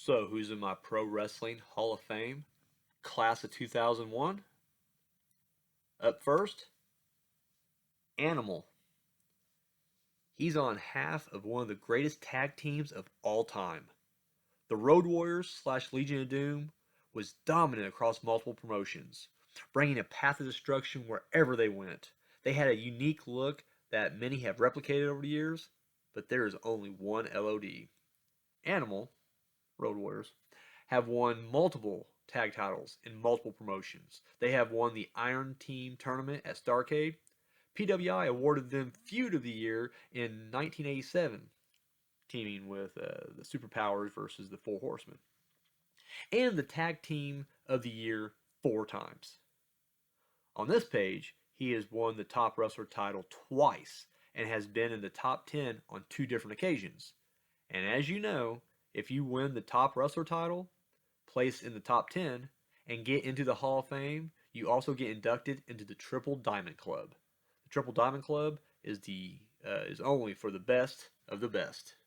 So, who's in my Pro Wrestling Hall of Fame class of 2001? Up first, Animal. He's on half of one of the greatest tag teams of all time. The Road Warriors slash Legion of Doom was dominant across multiple promotions, bringing a path of destruction wherever they went. They had a unique look that many have replicated over the years, but there is only one LOD. Animal, Road Warriors, have won multiple tag titles in multiple promotions. They have won the Iron Team tournament at Starrcade. PWI awarded them Feud of the Year in 1987, teaming with the Superpowers versus the Four Horsemen, and the Tag Team of the Year 4 times. On this page, he has won the Top Wrestler title twice and has been in the top 10 on 2 different occasions. And as you know, if you win the Top Wrestler title, place in the top 10, and get into the Hall of Fame, you also get inducted into the Triple Diamond Club. The Triple Diamond Club is only for the best of the best.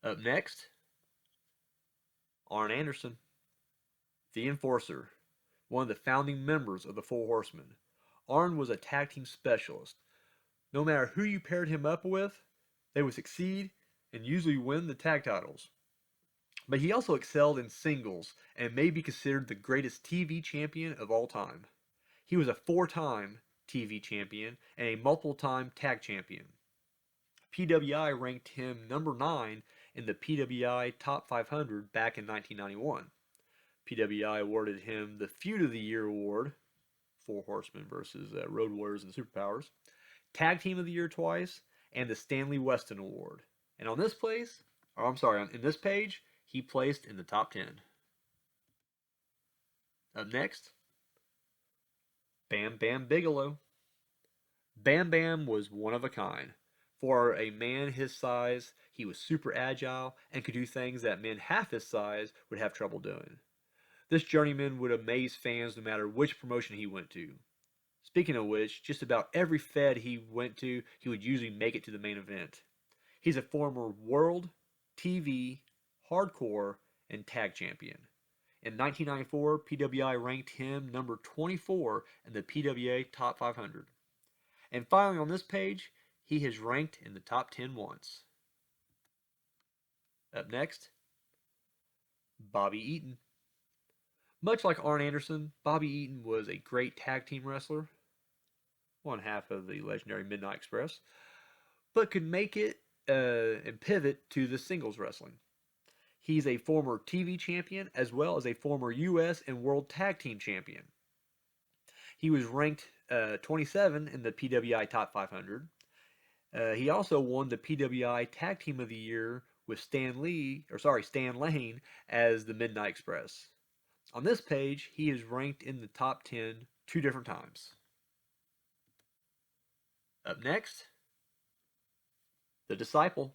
Up next, Arn Anderson, the Enforcer, one of the founding members of the Four Horsemen. Arn was a tag team specialist. No matter who you paired him up with, they would succeed and usually win the tag titles. But he also excelled in singles and may be considered the greatest TV champion of all time. He was a 4-time TV champion and a multiple-time tag champion. PWI ranked him number 9 in the PWI Top 500 back in 1991. PWI awarded him the Feud of the Year award, Four Horsemen versus Road Warriors and Superpowers, Tag Team of the Year twice, and the Stanley Weston Award. And on this in this page, he placed in the top 10. Up next, Bam Bam Bigelow. Bam Bam was one of a kind. For a man his size, he was super agile and could do things that men half his size would have trouble doing. This journeyman would amaze fans no matter which promotion he went to. Speaking of which, just about every Fed he went to, he would usually make it to the main event. He's a former world, TV, hardcore, and tag champion. In 1994, PWI ranked him number 24 in the PWA Top 500. And finally on this page, he has ranked in the top 10 once. Up next, Bobby Eaton. Much like Arn Anderson, Bobby Eaton was a great tag team wrestler, one half of the legendary Midnight Express, but could make it and pivot to the singles wrestling. He's a former TV champion as well as a former US and World Tag Team champion. He was ranked 27 in the PWI Top 500. He also won the PWI Tag Team of the Year with Stan Lane as the Midnight Express. On this page, he is ranked in the top 10 2 different times. Up next, The Disciple.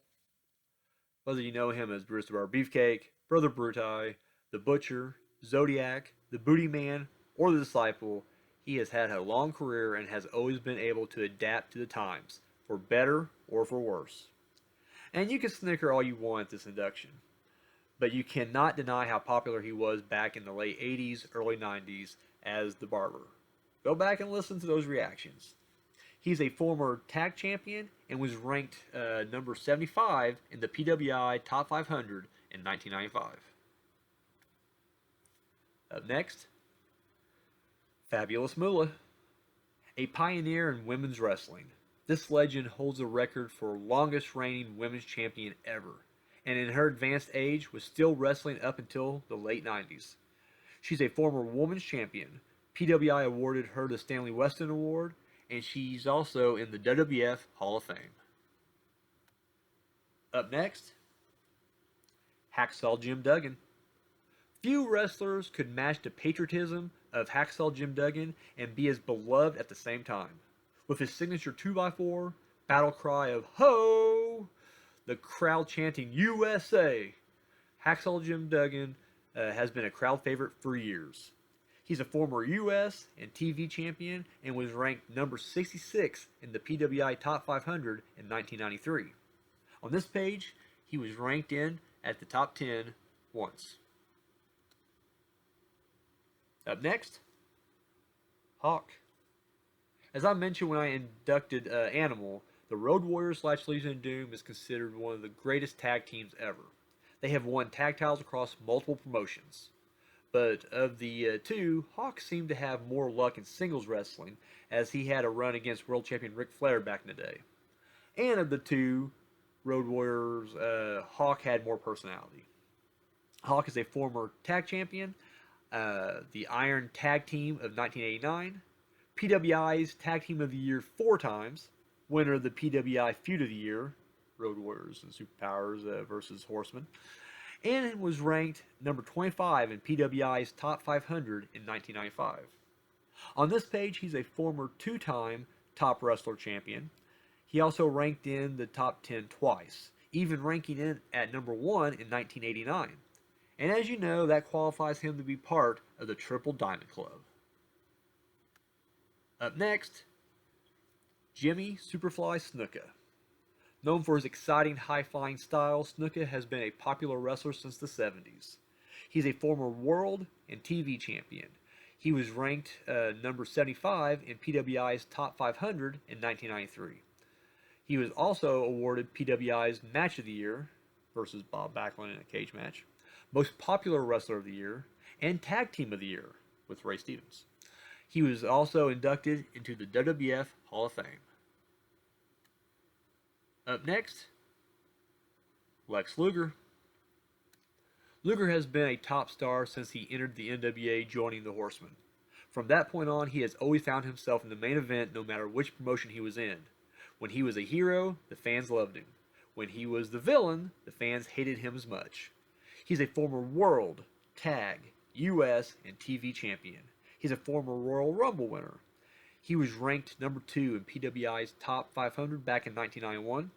Whether you know him as Bruce the Barber Beefcake, Brother Brutai, The Butcher, Zodiac, The Booty Man, or The Disciple, he has had a long career and has always been able to adapt to the times, for better or for worse. And you can snicker all you want at this induction, but you cannot deny how popular he was back in the late 80s, early 90s as the Barber. Go back and listen to those reactions. He's a former tag champion and was ranked number 75 in the PWI Top 500 in 1995. Up next, Fabulous Moolah. A pioneer in women's wrestling, this legend holds a record for longest reigning women's champion ever, and in her advanced age was still wrestling up until the late 90s. She's a former women's champion. PWI awarded her the Stanley Weston Award, and she's also in the WWF Hall of Fame. Up next, Hacksaw Jim Duggan. Few wrestlers could match the patriotism of Hacksaw Jim Duggan and be as beloved at the same time. With his signature 2x4, battle cry of "Ho!", the crowd chanting "USA!", Hacksaw Jim Duggan has been a crowd favorite for years. He's a former US and TV champion and was ranked number 66 in the PWI Top 500 in 1993. On this page, he was ranked in at the top 10 once. Up next, Hawk. As I mentioned when I inducted Animal, the Road Warriors / Legion of Doom is considered one of the greatest tag teams ever. They have won tag titles across multiple promotions. But of the two, Hawk seemed to have more luck in singles wrestling, as he had a run against world champion Ric Flair back in the day. And of the two Road Warriors, Hawk had more personality. Hawk is a former tag champion, the Iron Tag Team of 1989, PWI's Tag Team of the Year 4 times, winner of the PWI Feud of the Year, Road Warriors and Superpowers versus Horsemen, and was ranked number 25 in PWI's Top 500 in 1995. On this page, he's a former 2-time Top Wrestler champion. He also ranked in the top 10 twice, even ranking in at number 1 in 1989. And as you know, that qualifies him to be part of the Triple Diamond Club. Up next, Jimmy Superfly Snuka. Known for his exciting high-flying style, Snuka has been a popular wrestler since the 70s. He's a former world and TV champion. He was ranked number 75 in PWI's Top 500 in 1993. He was also awarded PWI's Match of the Year versus Bob Backlund in a cage match, Most Popular Wrestler of the Year, and Tag Team of the Year with Ray Stevens. He was also inducted into the WWF Hall of Fame. Up next, Lex Luger. Luger has been a top star since he entered the NWA joining the Horsemen. From that point on, he has always found himself in the main event no matter which promotion he was in. When he was a hero, the fans loved him. When he was the villain, the fans hated him as much. He's a former World, Tag, US, and TV champion. He's a former Royal Rumble winner. He was ranked number 2 in PWI's Top 500 back in 1991.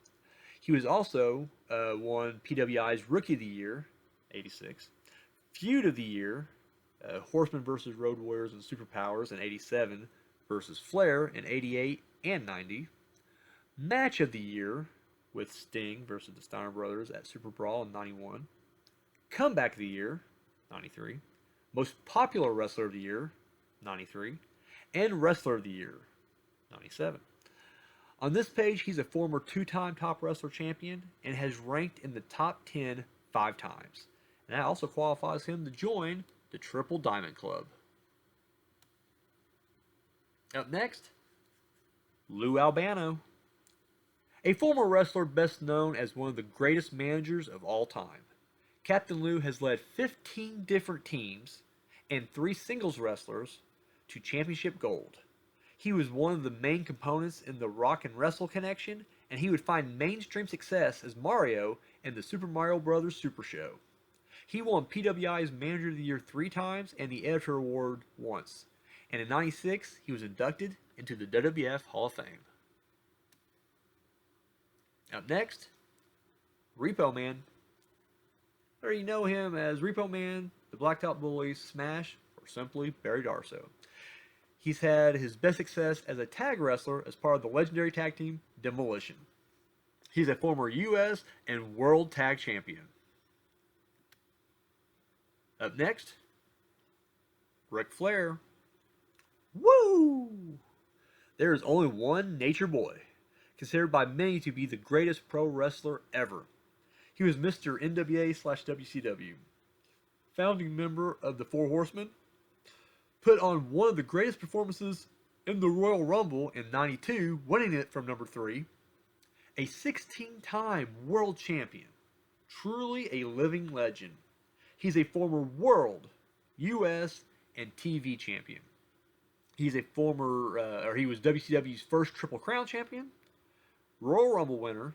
He was also won PWI's Rookie of the Year, 86, Feud of the Year, Horsemen vs. Road Warriors and Superpowers in 87 versus Flair in 88 and 90, Match of the Year with Sting versus the Steiner Brothers at Super Brawl in 91, Comeback of the Year, 93, Most Popular Wrestler of the Year, 93, and Wrestler of the Year, 97. On this page, he's a former 2-time Top Wrestler champion and has ranked in the top 10 5 times. And that also qualifies him to join the Triple Diamond Club. Up next, Lou Albano. A former wrestler best known as one of the greatest managers of all time. Captain Lou has led 15 different teams and 3 singles wrestlers to championship gold. He was one of the main components in the Rock and Wrestle connection, and he would find mainstream success as Mario in the Super Mario Bros. Super Show. He won PWI's Manager of the Year 3 times and the Editor Award once. And in '96, he was inducted into the WWF Hall of Fame. Up next, Repo Man. Or you know him as Repo Man, the Blacktop Bullies, Smash, or simply Barry Darsow. He's had his best success as a tag wrestler as part of the legendary tag team Demolition. He's a former US and World Tag Champion. Up next, Ric Flair. Woo! There is only one Nature Boy, considered by many to be the greatest pro wrestler ever. He was Mr. NWA/WCW, founding member of the Four Horsemen, put on one of the greatest performances in the Royal Rumble in '92, winning it from number 3, a 16-time world champion, truly a living legend. He's a former world, US, and TV champion. He's a former, he was WCW's first Triple Crown champion, Royal Rumble winner.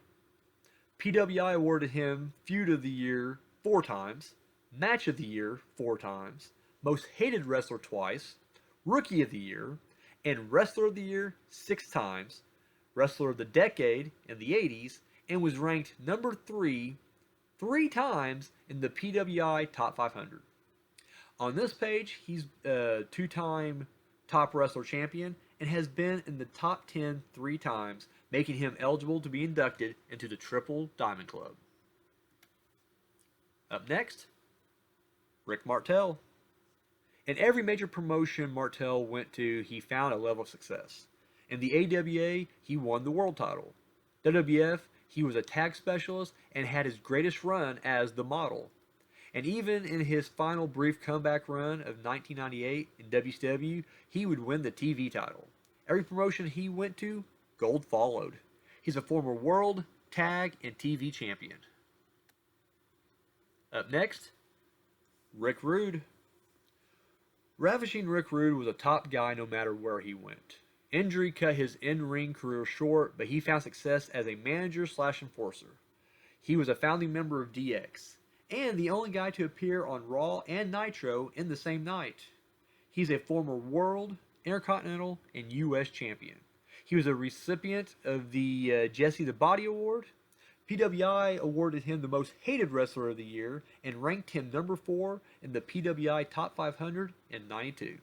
PWI awarded him Feud of the Year 4 times, Match of the Year 4 times, Most Hated Wrestler twice, Rookie of the Year, and Wrestler of the Year 6 times, Wrestler of the Decade in the 80s, and was ranked number 3 times in the PWI Top 500. On this page, he's a 2-time Top Wrestler champion and has been in the top 10 3 times, making him eligible to be inducted into the Triple Diamond Club. Up next, Rick Martel. In every major promotion Martel went to, he found a level of success. In the AWA, he won the world title. WWF, he was a tag specialist and had his greatest run as the model. And even in his final brief comeback run of 1998 in WCW, he would win the TV title. Every promotion he went to, gold followed. He's a former world, tag, and TV champion. Up next, Rick Rude. Ravishing Rick Rude was a top guy no matter where he went. Injury cut his in-ring career short, but he found success as a manager/enforcer. He was a founding member of DX, and the only guy to appear on Raw and Nitro in the same night. He's a former World, Intercontinental, and U.S. champion. He was a recipient of the Jesse the Body Award. PWI awarded him the Most Hated Wrestler of the Year and ranked him number 4 in the PWI Top 500 in '92.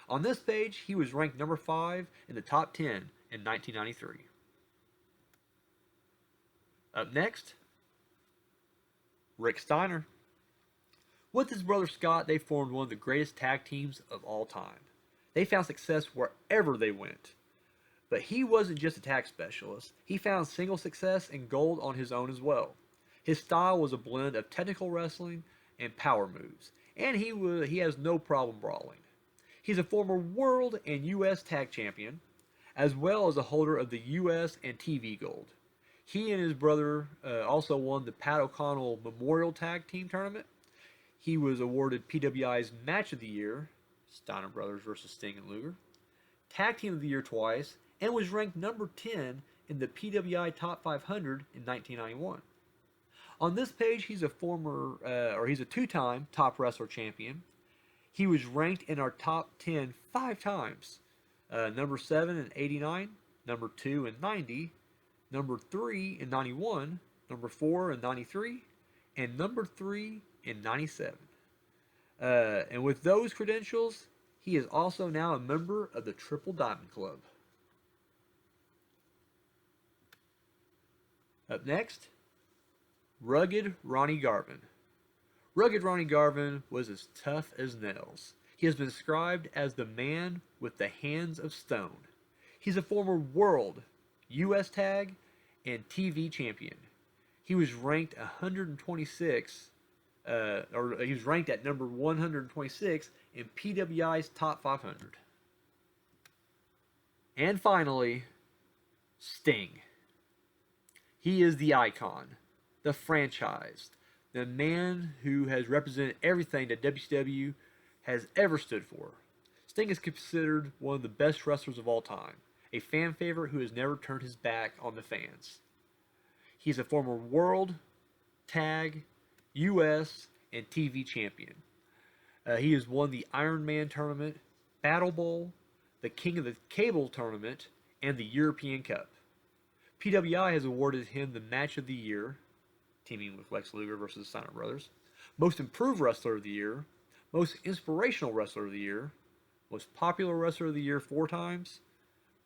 On this page, he was ranked number 5 in the Top 10 in 1993. Up next, Rick Steiner. With his brother Scott, they formed one of the greatest tag teams of all time. They found success wherever they went. But he wasn't just a tag specialist. He found single success and gold on his own as well. His style was a blend of technical wrestling and power moves, and he has no problem brawling. He's a former world and U.S. tag champion, as well as a holder of the U.S. and TV gold. He and his brother also won the Pat O'Connell Memorial Tag Team Tournament. He was awarded PWI's Match of the Year, Steiner Brothers versus Sting and Luger, Tag Team of the Year twice, and was ranked number 10 in the PWI Top 500 in 1991. On this page, he's a two-time Top Wrestler champion. He was ranked in our Top 10 5 times. Number 7 in '89, number 2 in '90, number 3 in '91, number 4 in '93, and number 3 in '97. And with those credentials, he is also now a member of the Triple Diamond Club. Up next, Rugged Ronnie Garvin. Rugged Ronnie Garvin was as tough as nails. He has been described as the man with the hands of stone. He's a former world, U.S. tag, and TV champion. He was ranked 126, he was ranked at number 126 in PWI's Top 500. And finally, Sting. He is the icon, the franchise, the man who has represented everything that WCW has ever stood for. Sting is considered one of the best wrestlers of all time, a fan favorite who has never turned his back on the fans. He's a former world, tag, U.S., and TV champion. He has won the Iron Man tournament, Battle Bowl, the King of the Cable tournament, and the European Cup. PWI has awarded him the Match of the Year, teaming with Lex Luger versus the Steiner Brothers, Most Improved Wrestler of the Year, Most Inspirational Wrestler of the Year, Most Popular Wrestler of the Year 4 times,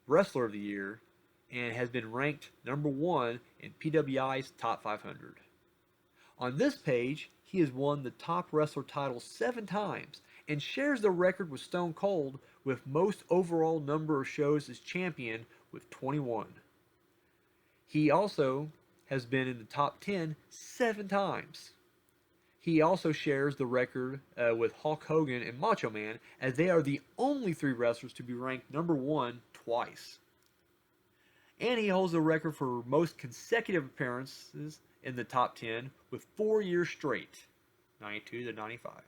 Wrestler of the Year, and has been ranked number 1 in PWI's Top 500. On this page, he has won the Top Wrestler title 7 times and shares the record with Stone Cold with most overall number of shows as champion with 21. He also has been in the top 10 7 times. He also shares the record with Hulk Hogan and Macho Man, as they are the only 3 wrestlers to be ranked number 1 twice. And he holds the record for most consecutive appearances in the top 10 with 4 years straight, 92 to 95.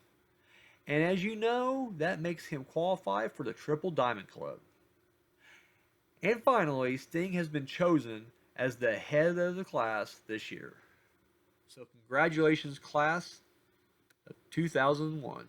And as you know, that makes him qualify for the Triple Diamond Club. And finally, Sting has been chosen as the head of the class this year. So congratulations, class of 2001.